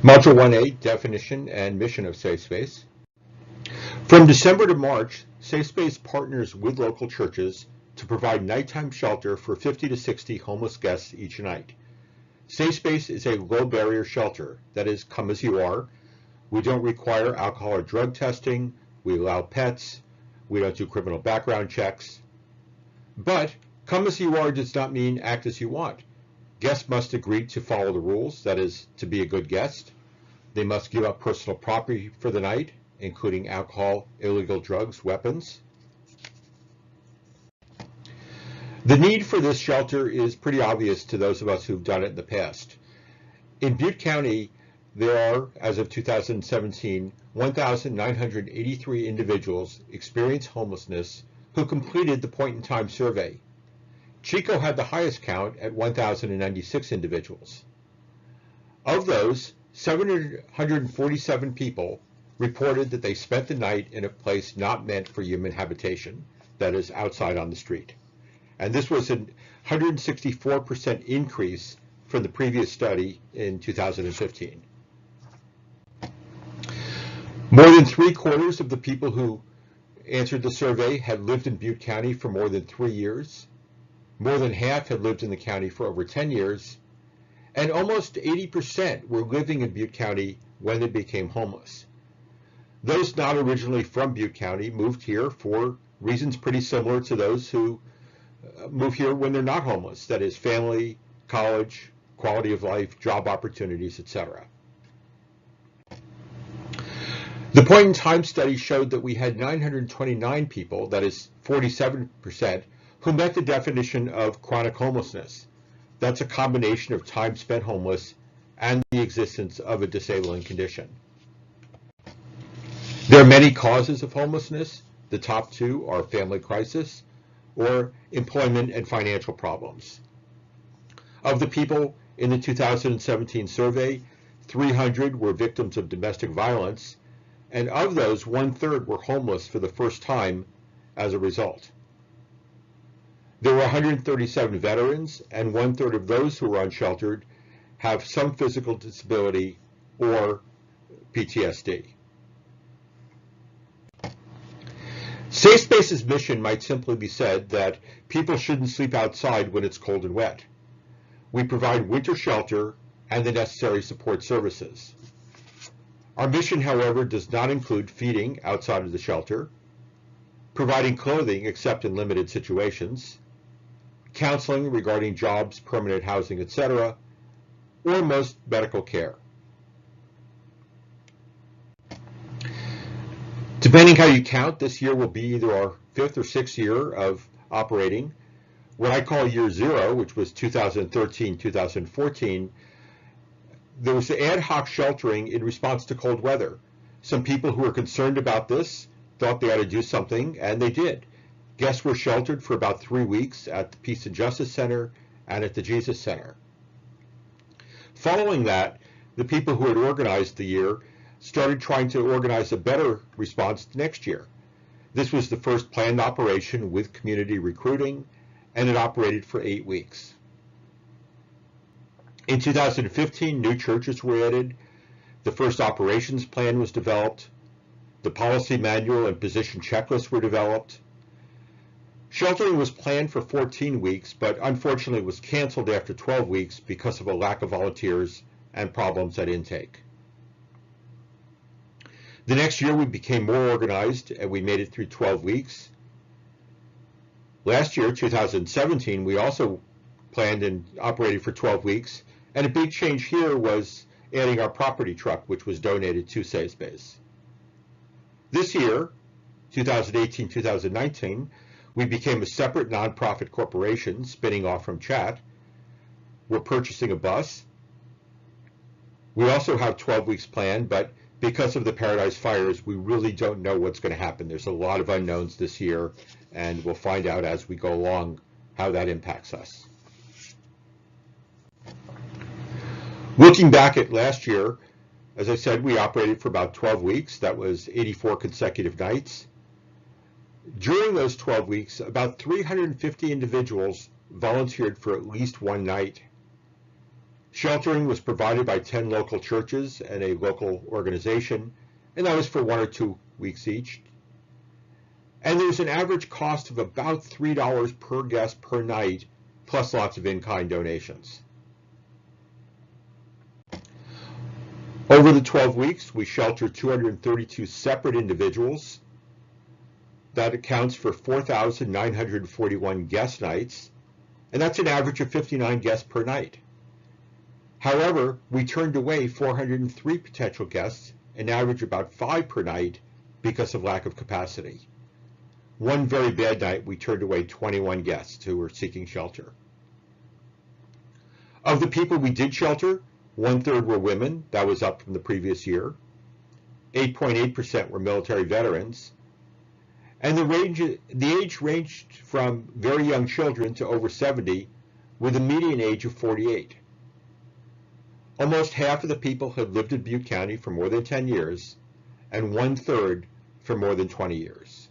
Module 1A, Definition and Mission of Safe Space. From December to March, Safe Space partners with local churches to provide nighttime shelter for 50 to 60 homeless guests each night. Safe Space is a low-barrier shelter, that is, come as you are. We don't require alcohol or drug testing, we allow pets, we don't do criminal background checks. But come as you are does not mean act as you want. Guests must agree to follow the rules, that is, to be a good guest. They must give up personal property for the night, including alcohol, illegal drugs, weapons. The need for this shelter is pretty obvious to those of us who've done it in the past. In Butte County, there are, as of 2017, 1,983 individuals experience homelessness who completed the point-in-time survey. Chico had the highest count at 1,096 individuals. Of those, 747 people reported that they spent the night in a place not meant for human habitation, that is, outside on the street. And this was a 164% increase from the previous study in 2015. More than 3/4 of the people who answered the survey had lived in Butte County for more than 3 years. More than half had lived in the county for over 10 years, and almost 80% were living in Butte County when they became homeless. Those not originally from Butte County moved here for reasons pretty similar to those who move here when they're not homeless, that is, family, college, quality of life, job opportunities, etc. The point-in-time study showed that we had 929 people, that is 47%, who met the definition of chronic homelessness. That's a combination of time spent homeless and the existence of a disabling condition. There are many causes of homelessness. The top two are family crisis or employment and financial problems. Of the people in the 2017 survey, 300 were victims of domestic violence, and of those, 1/3 were homeless for the first time as a result. There were 137 veterans, and 1/3 of those who were unsheltered have some physical disability or PTSD. Safe Space's mission might simply be said that people shouldn't sleep outside when it's cold and wet. We provide winter shelter and the necessary support services. Our mission, however, does not include feeding outside of the shelter, providing clothing except in limited situations, counseling regarding jobs, permanent housing, etc., or most medical care. Depending how you count, this year will be either our 5th or 6th year of operating. What I call year 0, which was 2013-2014, there was ad hoc sheltering in response to cold weather. Some people who were concerned about this thought they ought to do something, and they did. Guests were sheltered for about 3 weeks at the Peace and Justice Center and at the Jesus Center. Following that, the people who had organized the year started trying to organize a better response next year. This was the first planned operation with community recruiting, and it operated for 8 weeks. In 2015, new churches were added, the first operations plan was developed, the policy manual and position checklist were developed. Sheltering was planned for 14 weeks, but unfortunately was canceled after 12 weeks because of a lack of volunteers and problems at intake. The next year we became more organized and we made it through 12 weeks. Last year, 2017, we also planned and operated for 12 weeks, and a big change here was adding our property truck, which was donated to Safe Space. This year, 2018-2019, we became a separate nonprofit corporation spinning off from CHAT. We're purchasing a bus. We also have 12 weeks planned, but because of the Paradise fires, we really don't know what's going to happen. There's a lot of unknowns this year, and we'll find out as we go along how that impacts us. Looking back at last year, as I said, we operated for about 12 weeks. That was 84 consecutive nights. During those 12 weeks, about 350 individuals volunteered for at least one night. Sheltering was provided by 10 local churches and a local organization, and that was for 1 or 2 weeks each. And there was an average cost of about $3 per guest per night, plus lots of in-kind donations. Over the 12 weeks, we sheltered 232 separate individuals. That accounts for 4,941 guest nights, and that's an average of 59 guests per night. However, we turned away 403 potential guests, an average about 5 per night, because of lack of capacity. One very bad night, we turned away 21 guests who were seeking shelter. Of the people we did shelter, 1/3 were women. That was up from the previous year. 8.8% were military veterans. And the age ranged from very young children to over 70, with a median age of 48. Almost half of the people had lived in Butte County for more than 10 years, and 1/3 for more than 20 years.